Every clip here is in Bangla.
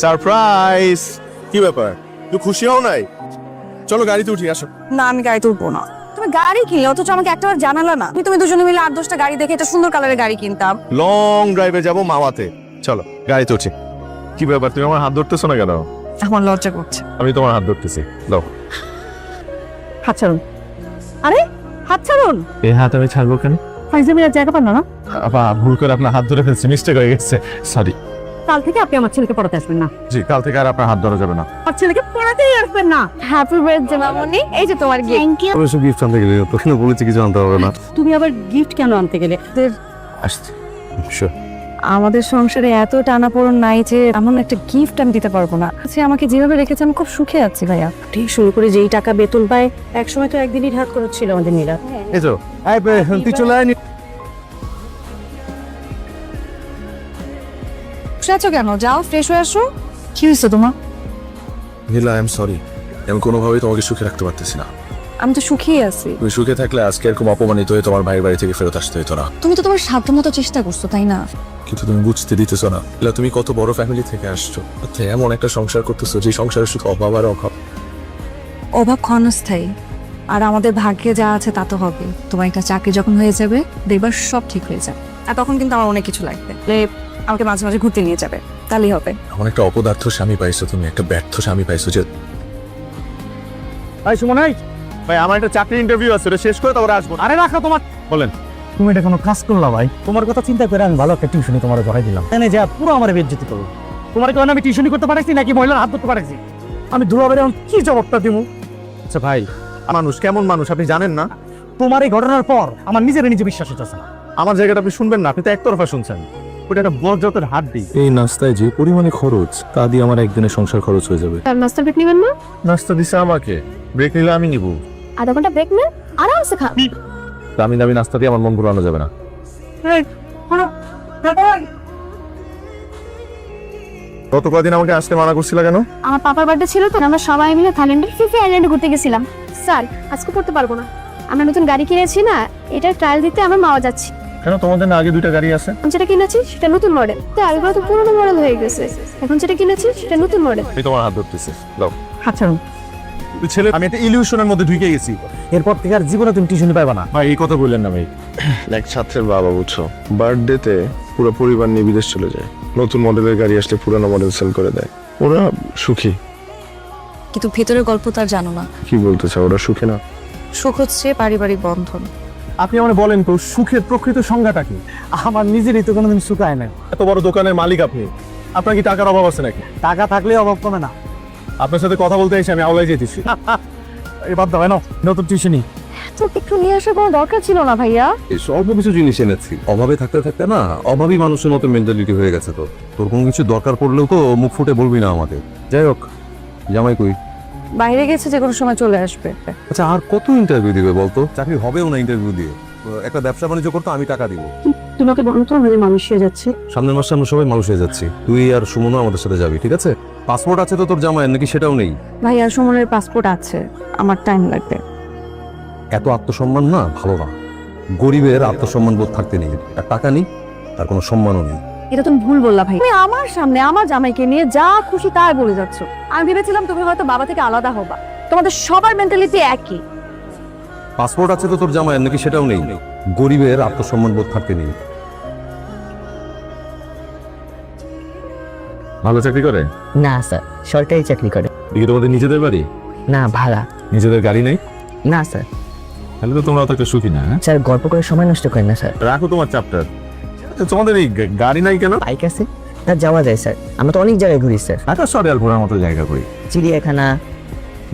সারপ্রাইজ! কি ব্যাপার, তুই খুশি হও নাই? চলো গাড়িতে উঠি, আসো। না, আমি গাড়িতে উঠবো না। তুমি গাড়ি কিনলে অথচ আমাকে একটাবার জানালা না। তুমি দুজনে মিলে 8-10টা গাড়ি দেখে একটা সুন্দর কালারের গাড়ি কিনতাম। লং ড্রাইভে যাবো মাওয়াতে, চলো গাড়িতে উঠি। কি ব্যাপার, তুমি আমার হাত ধরতেছো না কেন? আমার লজ্জা করছে। আমি তোমার হাত ধরতেছি, দাও। হাত ছাড়ুন। আরে হাত ছাড়ুন। এই হাত আমি ছাড়বো কেন? ফাইজলামির জায়গা পান না। আপা ভুল করে আপনার হাত ধরে ফেলছি, মিস্টেক হয়ে গেছে, সরি। কাল থেকে আপনি আমার ছেলেকে পড়াতে আসবেন না। জি, কাল থেকে আর আপনার হাত ধরা যাবে না। আমার ছেলেকে পড়াতেই আসবেন না। হ্যাপি বার্থডে মামনি, এই যে তোমার গিফট। Thank you. অবশ্য গিফট আনতে গেলে তখন বলেছি কিছু আনতে হবে না। তুমি আবার গিফট কেন আনতে গেলে? আসছে, শিওর। আমাদের সংসারে এত টানাপোড়েন নাই যে এমন একটা গিফট আমি দিতে পারবো না। আচ্ছা, আমাকে যেভাবে রেখেছে আমি খুব সুখে আছি ভাইয়া। ঠিক শুরু করে যেই টাকা বেতন পায়, একসময় তো একদিনই ঢাক করেছিল আমাদের নীলা। এই তো তুই চলে আয়। বসে আছো কেন? যাও ফ্রেশ হয়ে আসো। কি হয়েছে তোমার? নীলা, আই এম সরি, আমি কোনোভাবেই তোমাকে সুখে রাখতে পারতেছি না। আমি তো সুখেই আছি। তুমি সুখে থাকলে আজকে এরকম অপমানিত হয়ে তোমার ভাইয়ের বাড়ি থেকে ফেরত আসতে হতো না। তুমি তো তোমার সাধ্যমতো চেষ্টা করছো, তাই না? কিন্তু তুমি বুঝতে দিতেছো না। নীলা, তুমি কত বড় ফ্যামিলি থেকে আসছো, এমন একটা সংসার করতেছো যে সংসারে শুধু অভাব আর অভাব। অভাব ক্ষণস্থায়ী, আর আমাদের ভাগ্যে যা আছে তা তো হবে। তোমার একটা চাকরি যখন হয়ে যাবে, দেখবার সব ঠিক হয়ে যাবে। আর তখন কিন্তু আমার অনেক কিছু লাগবে। আমাকে মাঝে মাঝে ঘুরতে নিয়ে যাবে, তাহলেই হবে। এমন একটা অপদার্থ স্বামী পাইছো তুমি, একটা ব্যর্থ স্বামী পাইছো যে। ভাই সুমন, ভাই আমার একটা চাকরি ইন্টারভিউ আছে, ওটা শেষ করে তারপরে আসবো। আরে রাখো তোমার। বলেন। তুমি এটা কোনো কাজ করলা ভাই? তোমার কথা চিন্তা করে আমি ভালো একটা টিউশনি তোমার ধরাই দিলাম। এনে যা পুরো আমার বেজ্জতি করো। তোমার কারণে আমি টিউশনি করতে পারছি নাকি মহিলার হাত ধরতে পারছি? আমি দুলাভাইয়ের এখন কি জবাবটা দিব? আচ্ছা ভাই, মানুষ কেমন মানুষ আপনি জানেন না? তোমার এই ঘটনার পর আমার নিজের নিজে বিশ্বাস হচ্ছে না। আমার জায়গাটা আপনি শুনবেন না, আপনি তো একতরফা শুনছেন। ওটা একটা বজ্রতের হাড্ডি। এই নাস্তায় যে পরিমাণে খরচ, তা দিয়ে আমার একদিনের সংসার খরচ হয়ে যাবে। নাস্তা ব্রেক নেবেন না? নাস্তা দিছে আমাকে, ব্রেক নিলে আমি নিব। আধা ঘন্টা ব্রেক নেন, আরামসে খান। দামি দামি নাস্তা দিয়ে আমার মন ঘুরানো যাবে না। গত কদিন আমাকে আসতে মানা করছিল কেন? আমার পাপার বার্থডে ছিল তো, আমরা সবাই মিলে থাইল্যান্ডের ফিফি আইল্যান্ডে ঘুরতে গেছিলাম। স্যার, আজকে করতে পারবো না, আমরা নতুন গাড়ি কিনেছি না, এটার ট্রায়াল দিতে আমরা মাওয়া যাচ্ছি। কেন, তোমাদের না আগে দুইটা গাড়ি আছে? যেটা কিনেছি সেটা নতুন মডেল, তো আগেগুলো তো পুরোনো মডেল হয়ে গেছে। এখন যেটা কিনেছি সেটা নতুন মডেল। আমি তোমার হাত ধরতেছি, দাও। হাত ছাড়ুন। তুই ছেলে, আমি একটা ইলিউশনের মধ্যে ঢুকে গেছি। এরপর থেকে আর জীবনে তুমি টিউশনি পাইবা না। ভাই এই কথা বললেন না ভাই। এক ছাত্রের বাবা, বুঝছো, বার্থডেতে পুরো পরিবার নিয়ে বিদেশ চলে যায়। নতুন মডেলের গাড়ি আসলে পুরানো মডেল সেল করে দেয়। ওরা সুখী। কিন্তু ভেতরের গল্প তার জানো না। কি বলতে চাও, ওরা সুখী না? সুখ হচ্ছে পারিবারিক বন্ধন। আপনি আমাকে বলেন তো, সুখের প্রকৃত সংজ্ঞাটা কি? আমার নিজেরই তো কোনোদিন শুকায় না। এত বড় দোকানের মালিক আপনি, আপনার কি টাকার অভাব আছে নাকি? টাকা থাকলে অভাব কমে না। আপনার সাথে কথা বলতে এসে আমি আওলাই যেতেছি। এবার দাও না নতুন টিউশনি। তো একটু নিয়ে আসার কোনো দরকার ছিল না ভাইয়া। অল্প কিছু জিনিস এনেছি, অভাবে থাকতে থাকতে না অভাবী মানুষের মতো মেন্টালিটি হয়ে গেছে। তো তোর কোনো কিছু দরকার পড়লেও তো মুখ ফুটে বলবি না আমাকে। যাই হোক, জামাই কই? বাইরে গেছে, যে কোনো সময় চলে আসবে। আচ্ছা, আর কত ইন্টারভিউ দিবে বলতো? চাকরি হবেও না ইন্টারভিউ দিয়ে। একটা ব্যবসা বাণিজ্য করতে আমি টাকা দিব। তোমাকে বলো তো, আমাদের মানুষ হয়ে যাচ্ছে। সামনের মাসে আমরা সবাই মানুষ হয়ে যাচ্ছি। তুই আর সুমনও আমাদের সাথে যাবি, ঠিক আছে? পাসপোর্ট আছে তো তোর জামাইয়ের, নাকি সেটাও নেই? ভাইয়া সুমনের পাসপোর্ট আছে, আমার টাইম লাগবে। এত আত্মসম্মান না ভালো না। গরিবের আত্মসম্মান বোধ থাকতে নেই। আর টাকা নেই, তার কোনো সম্মানও নেই। এটা তুমি ভুল বললা ভাই। তুমি আমার সামনে আমার জামাইকে নিয়ে যা খুশি তাই বলে যাচ্ছ। আমি ভেবেছিলাম তুমি হয়তো বাবা থেকে আলাদা হবা, তোমাদের সবার মেন্টালিটি একই। পাসপোর্ট আছে তো তোর জামাইয়ের, নাকি সেটাও নেই? গরিবের আত্মসম্মান বোধ থাকতে নেই। ভালো চাকরি করে? না স্যার, সরকারি চাকরি করে। দেখি তোমাদের নিজেদের বাড়ি? না, ভাড়া। নিজেদের গাড়ি নেই? না স্যার। তাহলে তো তোমরা অত একটা সুখী না। স্যার, গল্প করে সময় নষ্ট করেন না স্যার। রাখো তোমার চ্যাপ্টার। তোমাদের এই গাড়ি নাই কেন? বাইক আছে, না যাওয়া যায় স্যার। আমরা তো অনেক জায়গায় ঘুরি স্যার। একটা সরিয়াল ঘোরার মতো জায়গা করি। চিড়িয়াখানা,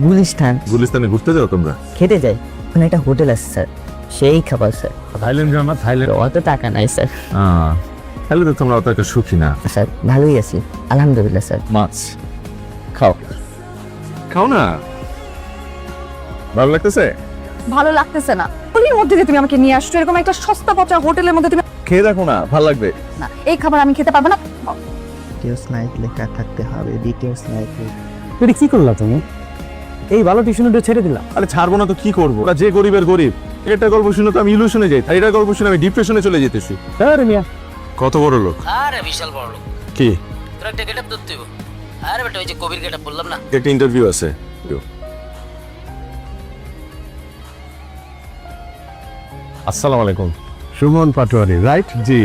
গুলিস্তান। গুলিস্তানে ঘুরতে যাও তোমরা? খেতে যাই, ওখানে একটা হোটেল আছে স্যার, সেই খাবার স্যার। থাইল্যান্ড যাও না? থাইল্যান্ড? অত টাকা নাই স্যার। তাহলে তো তোমরা অত একটা সুখী না। স্যার ভালোই আছি আলহামদুলিল্লাহ স্যার। মাছ খাও। খাও না, ভালো লাগতেছে? ভালো লাগতেছে না। ওলির মধ্যে যে তুমি আমাকে নিয়ে আসছো এরকম একটা সস্তা পচা হোটেলের মধ্যে, তুমি খেয়ে দেখো না, ভালো লাগবে না। এই খাবার আমি খেতে পারবো না। ডিটেলস নাইট লেখা থাকতে হবে, ডিটেলস নাইট। তুমি কি করলা তুমি? এই ভালো টিউশনিটা ছেড়ে দিলাম। আরে ছাড়বো না তো কি করবো? ওরা যে গরিবের গরিব। এটা গল্প শুনে তো আমি ইলুশনে যাই, আর এটা গল্প শুনে আমি ডিপ্রেশনে চলে যেতেছি। আরে মিয়া, কত বড় লোক! আরে বিশাল বড় লোক। কি তোরা একটা গেটআপ ধরতে হইব। আরে বেটা ওই যে কবির গেটা বললাম না। একটা ইন্টারভিউ আছে। আসসালামু আলাইকুম। সুমন পাটোয়ারি রাইট? জি।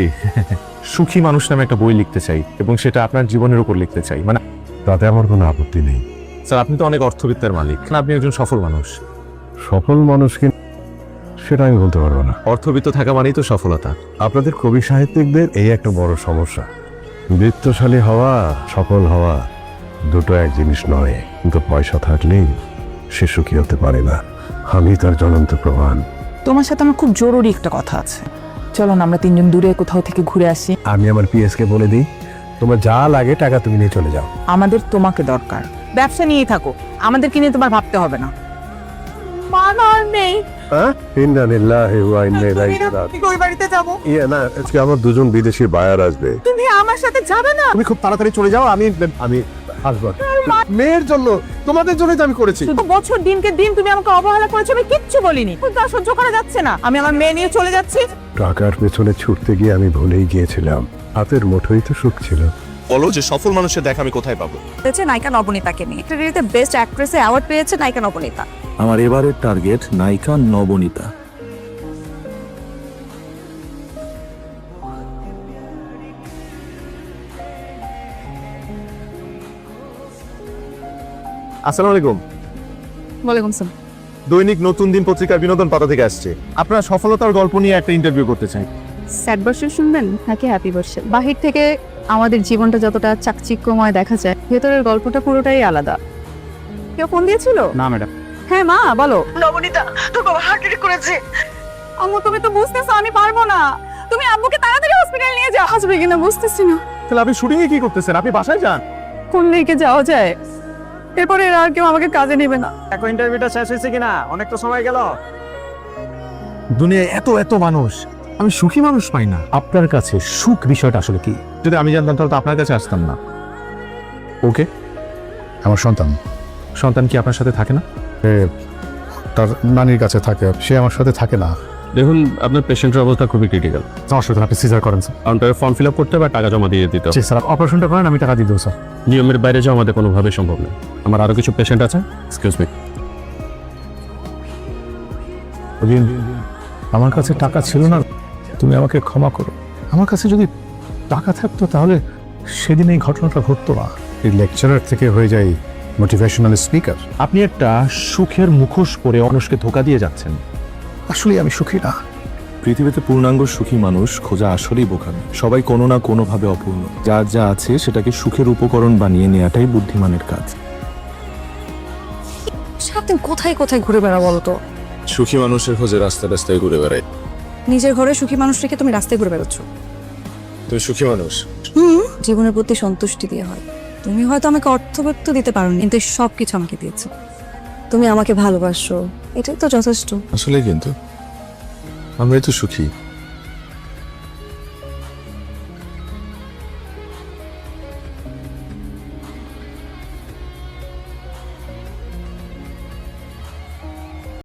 সুখী মানুষ নামে একটা বই লিখতে চাই এবং সেটা আপনার জীবনের উপর লিখতে চাই। মানে তাতে আমার কোনো আপত্তি নেই। স্যার, আপনি তো অনেক অর্থবিত্তের মালিক, আপনি একজন সফল মানুষ। সফল মানুষ কি সেটা আমি বলতে পারবো না। অর্থবিত্ত থাকা মানেই তো সফলতা। আপনাদের কবি সাহিত্যিকদের এই একটা বড় সমস্যা। বিত্তশালী হওয়া, সফল হওয়া দুটো এক জিনিস নয়। কিন্তু পয়সা থাকলেই সে সুখী হতে পারে না। আমি তার জ্বলন্ত প্রমাণ। তোমার সাথে আমার খুব জরুরি একটা কথা আছে। চলো না আমরা তিনজন দূরে কোথাও থেকে ঘুরে আসি। আমি আমার পিএসকে বলে দিই, তোমার যা লাগে টাকা তুমি নিয়ে চলে যাও। আমাদের তোমাকে দরকার, ব্যবসা নিয়েই থাকো, আমাদেরকে নিয়ে তোমার ভাবতে হবে না। নেই ইন্নালিল্লাহি ওয়া ইন্না ইলাইহি রাজিউন। ওই বাড়িতে যাবো, না, আজকে আমার দুজন বিদেশি বায়ার আসবে। তুমি আমার সাথে যাবে না? তুমি খুব তাড়াতাড়ি চলে যাও, আমি আসবো। মেয়ের জন্য, তোমাদের জন্যই তো আমি করেছি। শুধু বছর দিনকে দিন তুমি আমাকে অবহেলা করেছো, আমি কিচ্ছু বলিনি। তা সহ্য করা যাচ্ছে না, আমি আমার মেয়ে নিয়ে চলে যাচ্ছি। টাকার পেছনে ছুটতে গিয়ে আমি ভুলেই গিয়েছিলাম, হাতের মুঠোই তো সুখ ছিল। বলো যে সফল মানুষের দেখা আমি কোথায় পাবো? হয়েছে নায়িকা নবনীতাকে নিয়ে। একটা বেস্ট অ্যাক্ট্রেসে অ্যাওয়ার্ড পেয়েছে নায়িকা নবনীতা। আমার এবারের টার্গেট নায়িকা নবনীতা। আসসালামু আলাইকুম। ওয়ালাইকুম আসসালাম। দৈনিক নতুন দিন পত্রিকার বিনোদন পাতা থেকে আসছে। আপনার সফলতার গল্প নিয়ে একটা ইন্টারভিউ করতে চাই। স্যাড ভার্সন শুনবেন নাকি হ্যাপি ভার্সন? বাহির থেকে আমাদের জীবনটা যতটা চাকচিক্যময় দেখা যায়, ভেতরের গল্পটা পুরোটাই আলাদা। কেউ ফোন দিয়েছিল? না ম্যাডাম। হ্যাঁ মা বলো। নবনীতা তোর বাবা হার্ট অ্যাটাক করেছে। আম্মু তুমি তো বুঝতেছো আমি পারবো না, তুমি আম্মুকে তাড়াতাড়ি হসপিটাল নিয়ে যাও। আসবে কিনা বুঝতেছি না। তাহলে আপনি শুটিং এ কি করতেছেন? আপনি বাসায় যান। কোন দিকে যাওয়া যায়? এরপরে আর কেউ আমাকে কাজে নেবে না। এখন ইন্টারভিউটা শেষ হয়েছে কিনা? অনেক তো সময় গেল। দুনিয়ায় এত এত মানুষ, আমি সুখী মানুষ পাই না। আপনার কাছে সুখ বিষয়টা আসলে কি? যদি আমি জানতাম তাহলে তো আপনার কাছে আসতাম না। ওকে, আমার সন্তান, সন্তান কি আপনার সাথে থাকে না? তার নানির কাছে থাকে, সে আমার সাথে থাকে না। দেখুন, আপনার পেশেন্টের অবস্থা খুবই ক্রিটিক্যাল। অসুবিধা, আপনি সিজার করেন স্যার। কাউন্টারে ফর্ম ফিল আপ করতে হবে আর টাকা জমা দিয়ে দিতে হবে। জি স্যার, অপারেশনটা করেন, আমি টাকা দিয়ে দেবো স্যার। নিয়মের বাইরে যাওয়া আমাদের কোনোভাবেই সম্ভব নয়। আমার আরো কিছু পেশেন্ট আছে। Excuse me. আমার কাছে টাকা ছিল না, তুমি আমাকে ক্ষমা করো। আমার কাছে যদি টাকা থাকতো তাহলে সেদিন এই ঘটনাটা ঘটতো না। এই লেকচারার থেকে হয়ে যায় মোটিভেশনাল স্পিকার। আপনি একটা সুখের মুখোশ পরে মানুষকে ধোকা দিয়ে যাচ্ছেন। আসলে আমি সুখী না। পৃথিবীতে পূর্ণাঙ্গ সুখী মানুষ খোঁজা আসলেই বোকামি। সবাই কোনো না কোনোভাবে অপূর্ণ। যার যা আছে সেটাকে সুখের উপকরণ বানিয়ে নেওয়াটাই বুদ্ধিমানের কাজ। সারাদিন কোথায় কোথায় ঘুরে বেড়া বলো তো? সুখী মানুষের খোঁজে রাস্তায় রাস্তায় ঘুরে বেড়ায়। নিজের ঘরে সুখী মানুষ রেখে তুমি রাস্তায় ঘুরে বেড়াচ্ছ। তুমি সুখী মানুষ? জীবনের প্রতি সন্তুষ্টি দিয়ে হয়। তুমি হয়তো আমাকে অর্থবর্ত দিতে পারোনি, কিন্তু সবকিছু আমাকে দিয়েছো। তুমি আমাকে ভালোবাসো, এটাই তো যথেষ্ট। আসলে কিন্তু আমরাই তো সুখী।